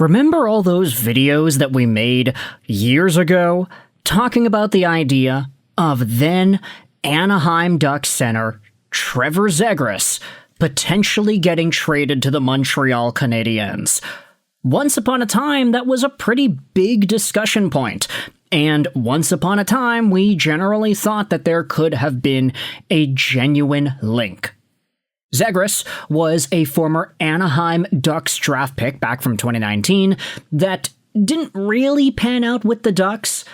Remember all those videos that we made years ago talking about the idea of then Anaheim Ducks center Trevor Zegras potentially getting traded to the Montreal Canadiens? Once upon a time, that was a pretty big discussion point, and once upon a time, we generally thought that there could have been a genuine link. Zegras was a former Anaheim Ducks draft pick back from 2019 that didn't really pan out with the Ducks.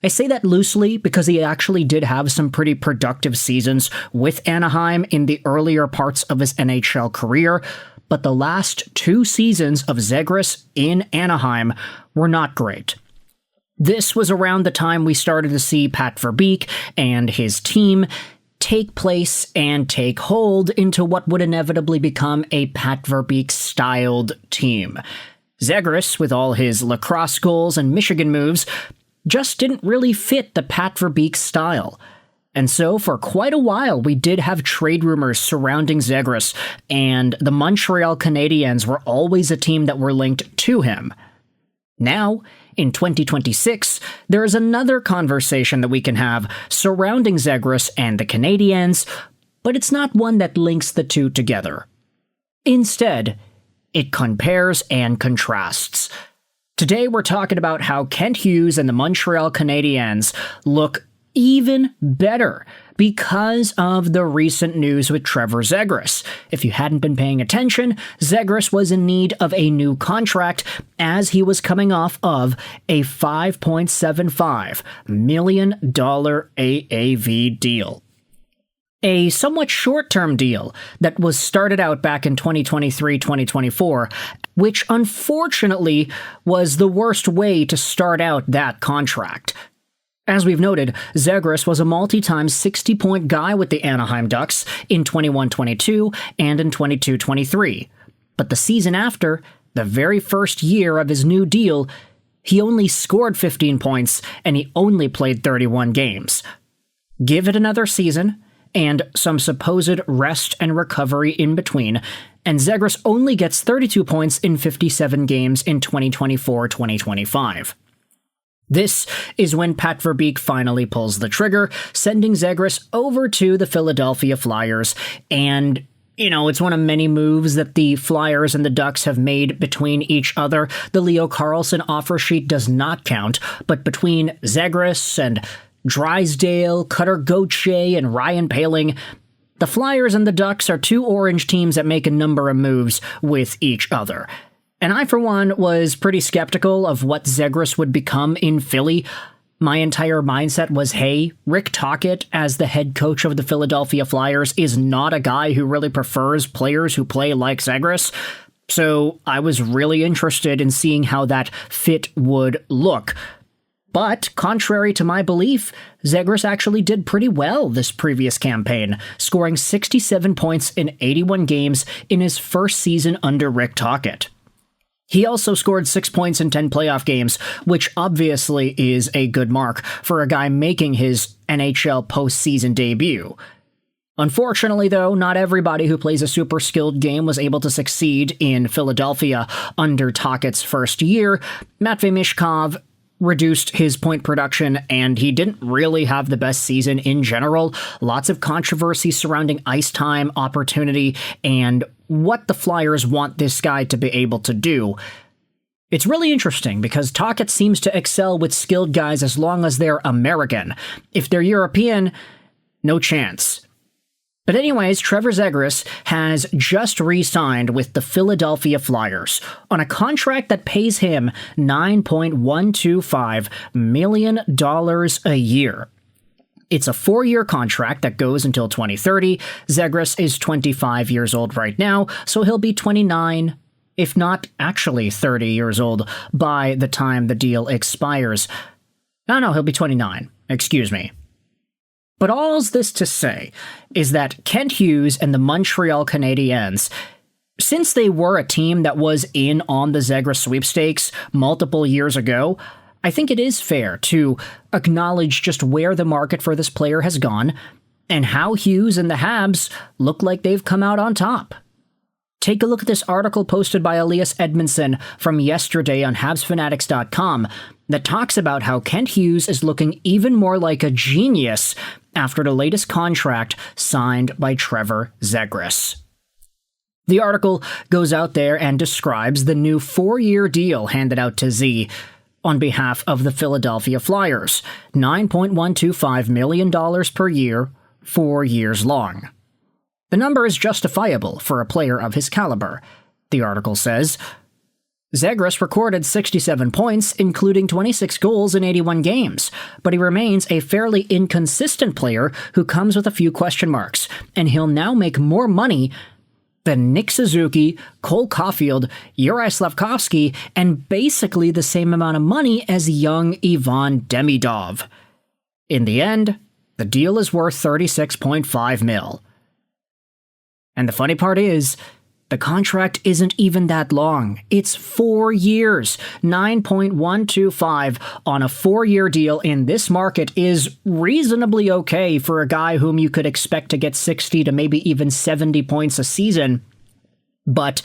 I say that loosely because he actually did have some pretty productive seasons with Anaheim in the earlier parts of his NHL career, but the last 2 seasons of Zegras in Anaheim were not great. This was around the time we started to see Pat Verbeek and his team take place and take hold into what would inevitably become a Pat Verbeek-styled team. Zegras, with all his lacrosse goals and Michigan moves, just didn't really fit the Pat Verbeek style. And so, for quite a while, we did have trade rumors surrounding Zegras, and the Montreal Canadiens were always a team that were linked to him. Now, in 2026, there is another conversation that we can have surrounding Zegras and the Canadiens, but it's not one that links the two together. Instead, it compares and contrasts. Today we're talking about how Kent Hughes and the Montreal Canadiens look even better because of the recent news with Trevor Zegras. If you hadn't been paying attention, Zegras was in need of a new contract as he was coming off of a $5.75 million AAV deal. A somewhat short-term deal that was started out back in 2023-2024, which unfortunately was the worst way to start out that contract. As we've noted, Zegras was a multi-time 60-point guy with the Anaheim Ducks in 21-22 and in 22-23. But the season after, the very first year of his new deal, he only scored 15 points and he only played 31 games. Give it another season, and some supposed rest and recovery in between, and Zegras only gets 32 points in 57 games in 2024-2025. This is when Pat Verbeek finally pulls the trigger, sending Zegras over to the Philadelphia Flyers, and it's one of many moves that the Flyers and the Ducks have made between each other. The Leo Carlson offer sheet does not count, but between Zegras and Drysdale, Cutter Gauthier, and Ryan Poehling, the Flyers and the Ducks are 2 orange teams that make a number of moves with each other. And I, for one, was pretty skeptical of what Zegras would become in Philly. My entire mindset was, hey, Rick Tocchet, as the head coach of the Philadelphia Flyers, is not a guy who really prefers players who play like Zegras. So I was really interested in seeing how that fit would look. But, contrary to my belief, Zegras actually did pretty well this previous campaign, scoring 67 points in 81 games in his first season under Rick Tocchet. He also scored 6 points in 10 playoff games, which obviously is a good mark for a guy making his NHL postseason debut. Unfortunately, though, not everybody who plays a super skilled game was able to succeed in Philadelphia under Tocchet's first year. Matvei Mishkov reduced his point production, and he didn't really have the best season in general. Lots of controversy surrounding ice time, opportunity, and what the Flyers want this guy to be able to do. It's really interesting because Tocchet seems to excel with skilled guys as long as they're American. If they're European, no chance. But anyways, Trevor Zegras has just re-signed with the Philadelphia Flyers on a contract that pays him $9.125 million a year. It's a 4-year contract that goes until 2030. Zegras is 25 years old right now, so he'll be 29, if not actually 30 years old by the time the deal expires. No, he'll be 29. Excuse me. But all's this to say is that Kent Hughes and the Montreal Canadiens, since they were a team that was in on the Zegras sweepstakes multiple years ago, I think it is fair to acknowledge just where the market for this player has gone and how Hughes and the Habs look like they've come out on top. Take a look at this article posted by Elias Edmondson from yesterday on HabsFanatics.com that talks about how Kent Hughes is looking even more like a genius after the latest contract signed by Trevor Zegras. The article goes out there and describes the new 4-year deal handed out to Z on behalf of the Philadelphia Flyers, $9.125 million per year, 4 years long. The number is justifiable for a player of his caliber, the article says. Zegras recorded 67 points, including 26 goals in 81 games, but he remains a fairly inconsistent player who comes with a few question marks, and he'll now make more money than Nick Suzuki, Cole Caulfield, Juraj Slafkovsky, and basically the same amount of money as young Ivan Demidov. In the end, the deal is worth $36.5 million. And the funny part is, the contract isn't even that long. It's 4 years. 9.125 on a 4-year deal in this market is reasonably okay for a guy whom you could expect to get 60 to maybe even 70 points a season. But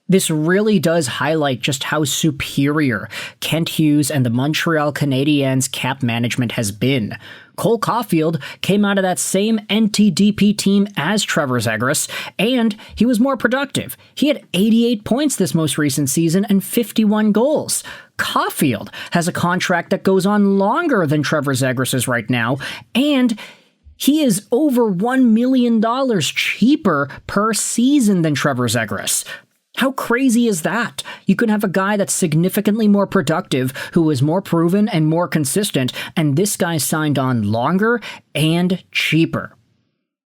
this really does highlight just how superior Kent Hughes and the Montreal Canadiens cap management has been. Cole Caulfield came out of that same NTDP team as Trevor Zegras, and he was more productive. He had 88 points this most recent season and 51 goals. Caulfield has a contract that goes on longer than Trevor Zegras' right now, and he is over $1 million cheaper per season than Trevor Zegras. How crazy is that? You can have a guy that's significantly more productive, who is more proven and more consistent, and this guy signed on longer and cheaper.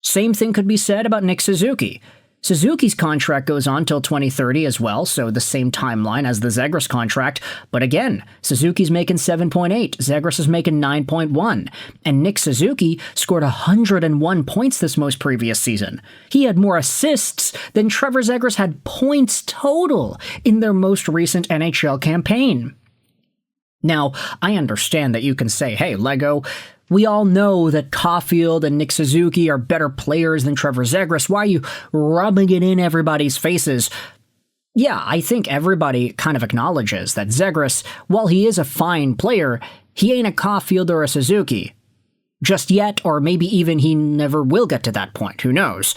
Same thing could be said about Nick Suzuki. Suzuki's contract goes on till 2030 as well, so the same timeline as the Zegras contract, but again, Suzuki's making 7.8, Zegras is making 9.1, and Nick Suzuki scored 101 points this most previous season. He had more assists than Trevor Zegras had points total in their most recent NHL campaign. Now, I understand that you can say, hey, Lego, we all know that Caulfield and Nick Suzuki are better players than Trevor Zegras. Why are you rubbing it in everybody's faces? Yeah, I think everybody kind of acknowledges that Zegras, while he is a fine player, he ain't a Caulfield or a Suzuki. Just yet, or maybe even he never will get to that point. Who knows?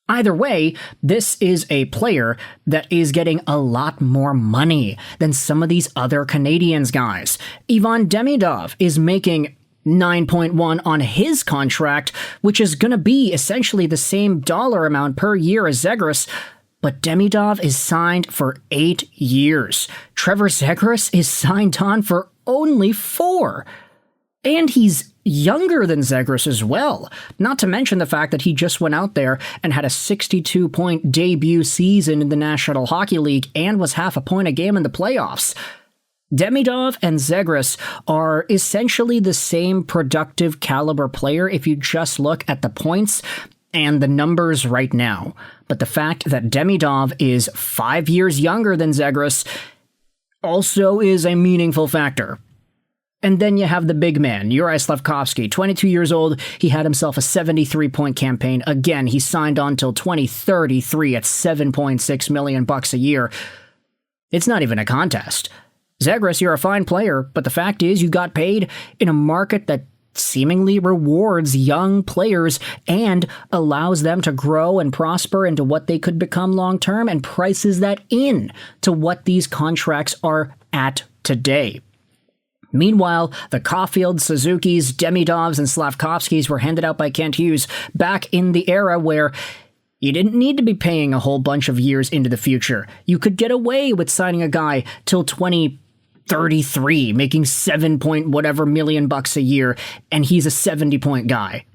Either way, this is a player that is getting a lot more money than some of these other Canadiens guys. Ivan Demidov is making 9.1 on his contract, which is going to be essentially the same dollar amount per year as Zegras, but Demidov is signed for 8 years. Trevor Zegras is signed on for only 4. And he's younger than Zegras as well, not to mention the fact that he just went out there and had a 62-point debut season in the National Hockey League and was half a point a game in the playoffs. Demidov and Zegras are essentially the same productive caliber player if you just look at the points and the numbers right now. But the fact that Demidov is 5 years younger than Zegras also is a meaningful factor. And then you have the big man, Juraj Slafkovsky, 22 years old. He had himself a 73-point campaign. Again, he signed on till 2033 at $7.6 million a year. It's not even a contest. Zegras, you're a fine player, but the fact is you got paid in a market that seemingly rewards young players and allows them to grow and prosper into what they could become long-term and prices that in to what these contracts are at today. Meanwhile, the Caulfield, Suzuki's, Demidovs, and Slafkovskys were handed out by Kent Hughes back in the era where you didn't need to be paying a whole bunch of years into the future. You could get away with signing a guy till 2033, making 7 point whatever million bucks a year, and he's a 70-point guy.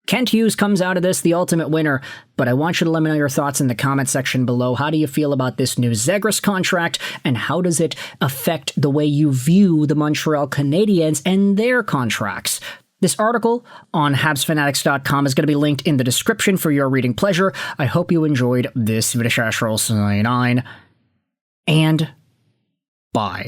Kent Hughes comes out of this the ultimate winner, but I want you to let me know your thoughts in the comment section below. How do you feel about this new Zegras contract, and how does it affect the way you view the Montreal Canadiens and their contracts? This article on HabsFanatics.com is going to be linked in the description for your reading pleasure. I hope you enjoyed this video, and bye.